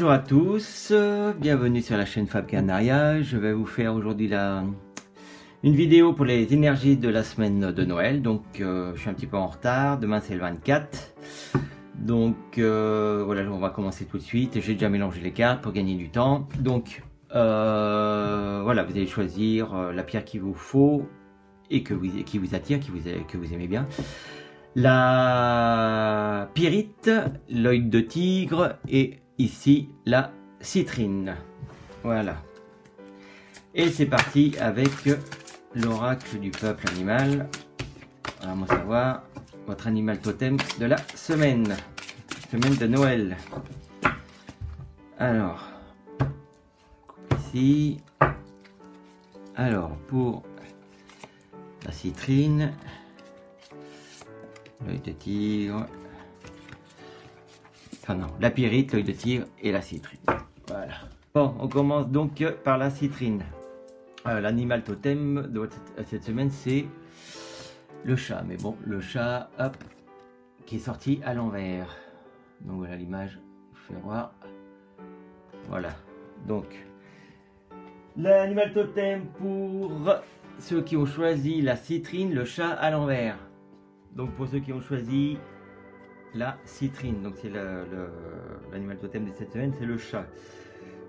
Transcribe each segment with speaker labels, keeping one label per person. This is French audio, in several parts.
Speaker 1: Bonjour à tous, bienvenue sur la chaîne Fab Canaria. Je vais vous faire aujourd'hui une vidéo pour les énergies de la semaine de Noël. Donc je suis un petit peu en retard, demain c'est le 24. Donc voilà, on va commencer tout de suite. J'ai déjà mélangé les cartes pour gagner du temps. Donc voilà, vous allez choisir la pierre qu'il vous faut et qui vous attire, que vous aimez bien. La pyrite, l'œil de tigre et ici la citrine. Voilà. Et c'est parti avec l'oracle du peuple animal. Vraiment savoir votre animal totem de la semaine de Noël. Alors, ici. Alors, pour la citrine, l'œil de tigre, enfin non, la pyrite, l'œil de tigre et la citrine. Voilà. Bon, on commence donc par la citrine. L'animal totem de cette semaine, c'est le chat. Mais bon, le chat, hop, qui est sorti à l'envers. Donc voilà l'image, je vais voir. Voilà. Donc, l'animal totem pour ceux qui ont choisi la citrine, le chat à l'envers. Donc pour ceux qui ont choisi la citrine, donc c'est l'animal totem de cette semaine, c'est le chat.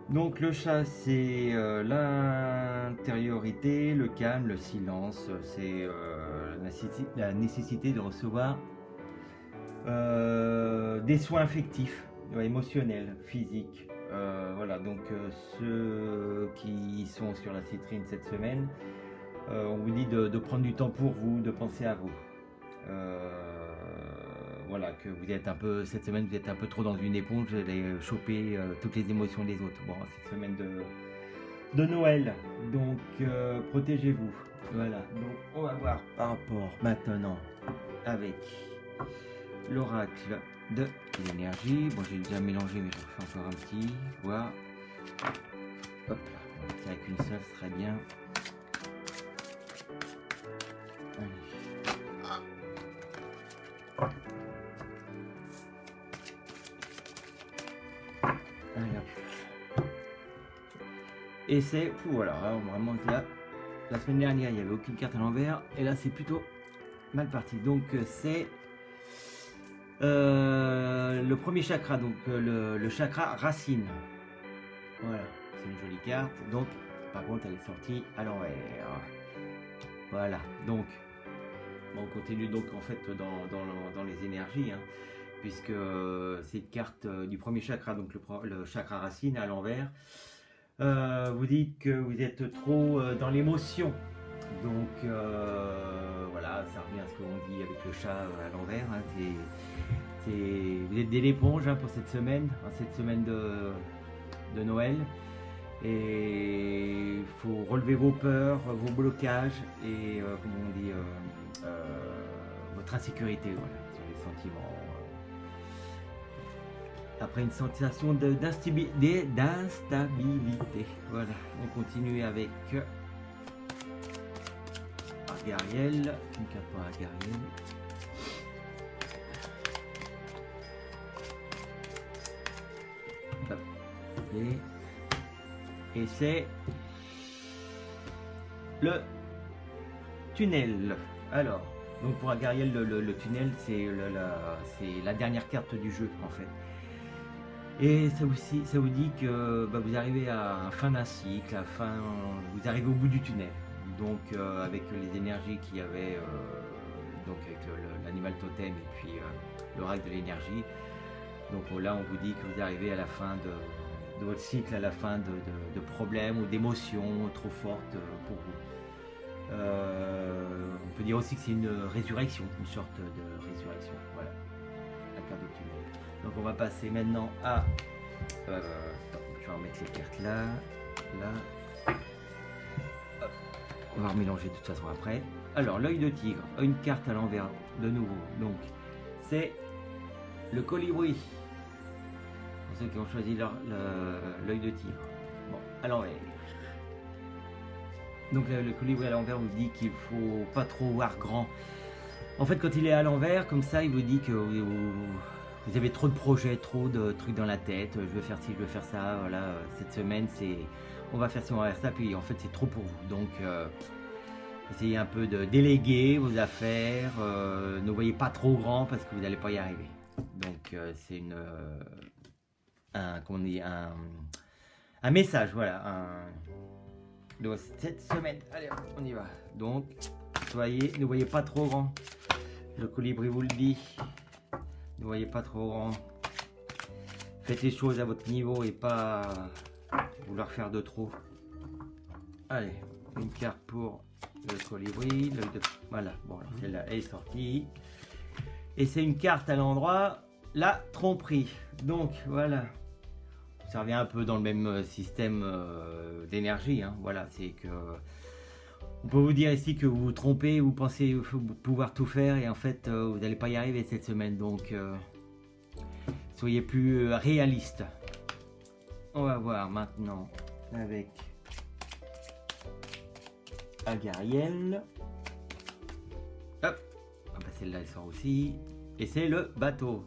Speaker 1: Donc le chat, c'est l'intériorité, le calme, le silence, c'est la nécessité de recevoir des soins affectifs, émotionnels, physiques. Voilà, donc ceux qui sont sur la citrine cette semaine, on vous dit de prendre du temps pour vous, de penser à vous. Voilà, que vous êtes un peu, cette semaine vous êtes un peu trop dans une éponge, vous allez choper toutes les émotions des autres. Bon, cette semaine de Noël, donc protégez-vous. Voilà, donc on va voir par rapport maintenant avec l'oracle de l'énergie. Bon, j'ai déjà mélangé, mais je refais encore un petit, voir. Hop là, on va tirer avec une seule, ce serait bien. Allez. Et c'est, voilà, vraiment là, la semaine dernière il n'y avait aucune carte à l'envers, et là c'est plutôt mal parti. Donc c'est le premier chakra, donc le chakra racine. Voilà, c'est une jolie carte, donc par contre elle est sortie à l'envers. Voilà, donc bon, on continue donc en fait dans les énergies, hein, puisque c'est une carte du premier chakra, donc le chakra racine à l'envers. Vous dites que vous êtes trop dans l'émotion, donc voilà, ça revient à ce qu'on dit avec le chat à l'envers, hein, vous êtes dès l'éponge, hein, pour cette semaine de Noël, et il faut relever vos peurs, vos blocages et comment on dit, votre insécurité, voilà, sur les sentiments. Après une sensation d'instabilité. Voilà, on continue avec Argariel, une carte pour Argariel. Et c'est le tunnel. Alors, donc pour Argariel, le tunnel, c'est la dernière carte du jeu en fait. Et ça vous dit que vous arrivez à la fin d'un cycle, vous arrivez au bout du tunnel. Donc avec les énergies qu'il y avait, donc avec l'animal totem et puis l'oracle de l'énergie. Donc là on vous dit que vous arrivez à la fin de votre cycle, à la fin de problèmes ou d'émotions trop fortes pour vous. On peut dire aussi que c'est une résurrection, une sorte de résurrection. Voilà, la carte du tunnel. Donc on va passer maintenant à... je vais remettre les cartes là. Hop. On va remélanger de toute façon après. Alors l'œil de tigre, une carte à l'envers de nouveau. Donc c'est le colibri. Pour ceux qui ont choisi l'œil de tigre. Bon, à l'envers. Donc le colibri à l'envers vous dit qu'il faut pas trop voir grand. En fait, quand il est à l'envers, comme ça, il vous dit que vous avez trop de projets, trop de trucs dans la tête, je veux faire ci, je veux faire ça, voilà, cette semaine c'est on va faire ci, on va faire ça, puis en fait c'est trop pour vous. Donc essayez un peu de déléguer vos affaires, ne voyez pas trop grand parce que vous n'allez pas y arriver. Donc c'est comment on dit, un message, voilà, de cette semaine. Allez, on y va. Donc ne voyez pas trop grand. Le colibri vous le dit. Ne voyez pas trop grand. Faites les choses à votre niveau et pas vouloir faire de trop. Allez, une carte pour le colibri. Voilà, bon, celle-là est sortie. Et c'est une carte à l'endroit, la tromperie. Donc voilà, ça revient un peu dans le même système d'énergie. Hein. Voilà, c'est que on peut vous dire ici que vous vous trompez, vous pensez pouvoir tout faire et en fait vous n'allez pas y arriver cette semaine. Donc soyez plus réaliste. On va voir maintenant avec Agariel. Hop, ah bah celle-là elle sort aussi. Et c'est le bateau.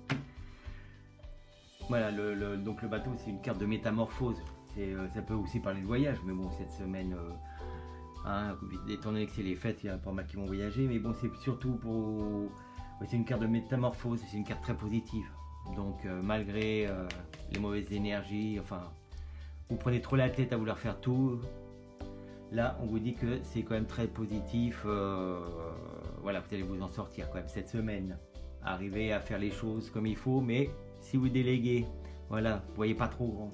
Speaker 1: Voilà, donc le bateau c'est une carte de métamorphose. Ça peut aussi parler de voyage, mais bon cette semaine, étant donné que c'est les fêtes, il y a pas mal qui vont voyager, mais bon c'est surtout pour... c'est une carte de métamorphose, c'est une carte très positive. Donc malgré les mauvaises énergies, enfin, vous prenez trop la tête à vouloir faire tout, là on vous dit que c'est quand même très positif, voilà, vous allez vous en sortir quand même cette semaine. Arriver à faire les choses comme il faut, mais si vous déléguez, voilà, vous voyez pas trop grand.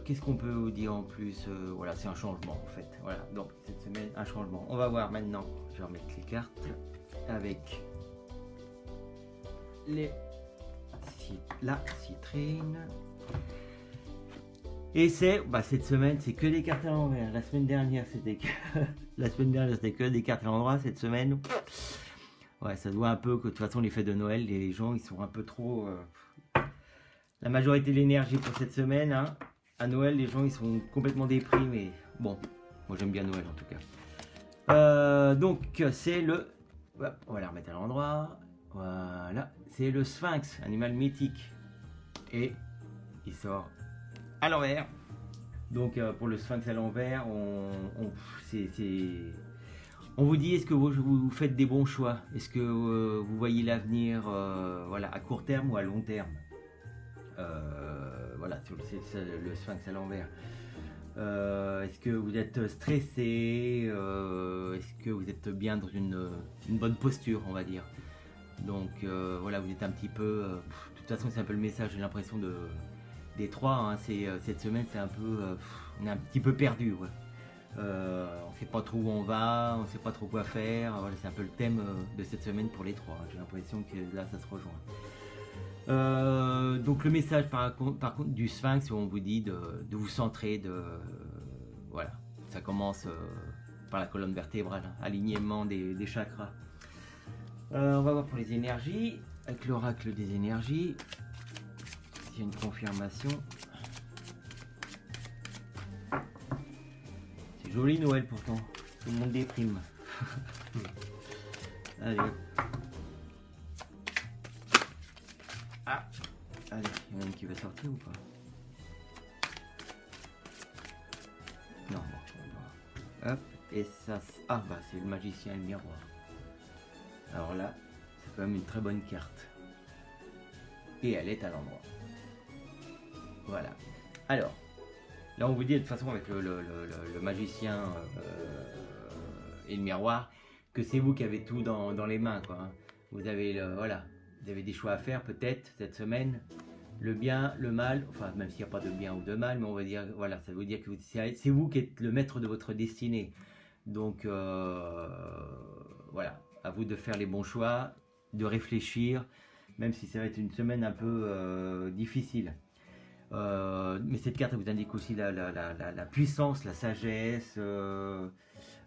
Speaker 1: Qu'est-ce qu'on peut vous dire en plus, voilà, c'est un changement en fait. Voilà, donc cette semaine, un changement. On va voir maintenant, je vais remettre les cartes avec la citrine. Et c'est, cette semaine, c'est que des cartes à l'envers. La semaine dernière, c'était que des cartes à l'endroit. Cette semaine, ouais, ça se voit un peu que de toute façon les fêtes de Noël, les gens ils sont un peu trop... La majorité de l'énergie pour cette semaine, hein. À Noël, les gens ils sont complètement déprimés. Bon, moi j'aime bien Noël en tout cas. Donc c'est le... On va la remettre à l'endroit. Voilà, c'est le Sphinx, animal mythique. Et il sort à l'envers. Donc pour le Sphinx à l'envers, on vous dit, est-ce que vous faites des bons choix? Est-ce que vous voyez l'avenir voilà, à court terme ou à long terme? Voilà, c'est le Sphinx à l'envers. Est-ce que vous êtes stressé? Est-ce que vous êtes bien dans une bonne posture, on va dire? Donc voilà, vous êtes un petit peu... de toute façon, c'est un peu le message, j'ai l'impression des trois. Hein, cette semaine, c'est un peu... on est un petit peu perdu. Ouais. On ne sait pas trop où on va, on ne sait pas trop quoi faire. Voilà, c'est un peu le thème de cette semaine pour les trois. J'ai l'impression que là, ça se rejoint. Donc le message par contre du Sphinx, on vous dit de vous centrer, voilà, ça commence par la colonne vertébrale, hein, alignement des chakras. On va voir pour les énergies, avec l'oracle des énergies, s'il y a une confirmation. C'est joli Noël pourtant, tout le monde déprime. Allez. Ah, allez, il y en a une qui va sortir ou pas? Non, bon, hop, et ça, c'est le magicien et le miroir. Alors là, c'est quand même une très bonne carte. Et elle est à l'endroit. Voilà. Alors, là on vous dit de toute façon avec le magicien et le miroir, que c'est vous qui avez tout dans les mains, quoi. Hein. Vous avez voilà. Vous avez des choix à faire peut-être cette semaine, le bien, le mal, enfin même s'il n'y a pas de bien ou de mal, mais on va dire, voilà, ça veut dire que c'est vous qui êtes le maître de votre destinée. Donc voilà, à vous de faire les bons choix, de réfléchir, même si ça va être une semaine un peu difficile. Mais cette carte elle vous indique aussi la puissance, la sagesse,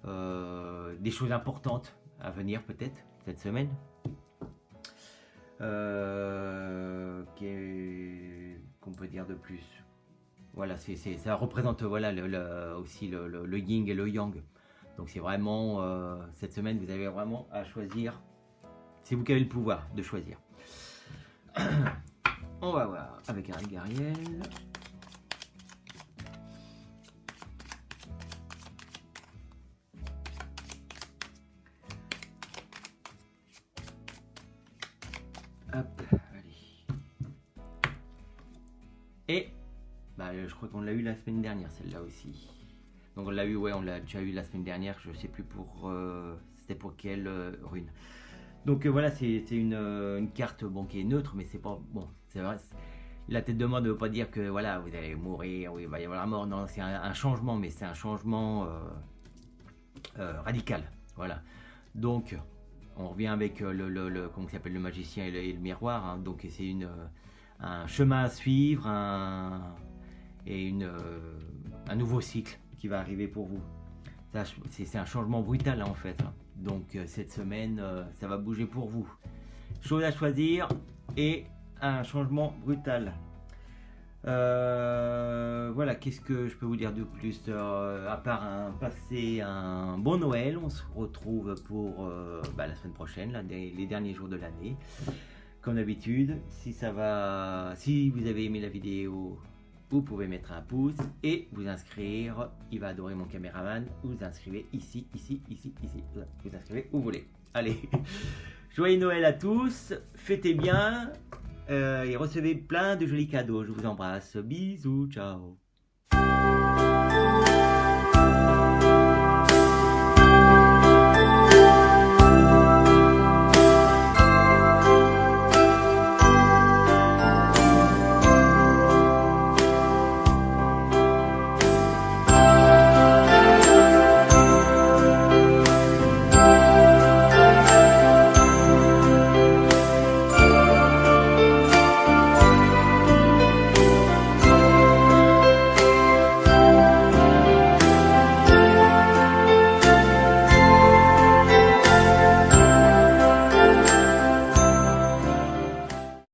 Speaker 1: des choses importantes à venir peut-être cette semaine. Qu'on peut dire de plus? Voilà, ça représente voilà, aussi le yin et le yang. Donc c'est vraiment, cette semaine, vous avez vraiment à choisir. C'est vous qui avez le pouvoir de choisir. On va voir avec un Gariel. Hop, allez. Et bah, je crois qu'on l'a eu la semaine dernière, celle-là aussi. Donc on l'a eu, ouais, on l'a déjà eu la semaine dernière. Je sais plus pour, c'était pour quelle rune. Donc voilà, c'est une carte bon qui est neutre, mais c'est pas bon. C'est vrai. La tête de mort ne veut pas dire que voilà, vous allez mourir, oui, il va y avoir la mort. Non, c'est un changement, mais c'est un changement radical. Voilà. Donc on revient avec comment s'appelle le magicien et le miroir. Hein. Donc c'est un chemin à suivre, un nouveau cycle qui va arriver pour vous. C'est un changement brutal en fait. Hein. Donc cette semaine, ça va bouger pour vous. Chose à choisir et un changement brutal. Voilà, qu'est-ce que je peux vous dire de plus à part passer un bon Noël. On se retrouve pour la semaine prochaine, là, les derniers jours de l'année. Comme d'habitude, si vous avez aimé la vidéo, vous pouvez mettre un pouce et vous inscrire. Il va adorer mon caméraman. Vous inscrivez ici. Vous inscrivez où vous voulez. Allez, joyeux Noël à tous. Fêtez bien et recevez plein de jolis cadeaux. Je vous embrasse. Bisous, ciao.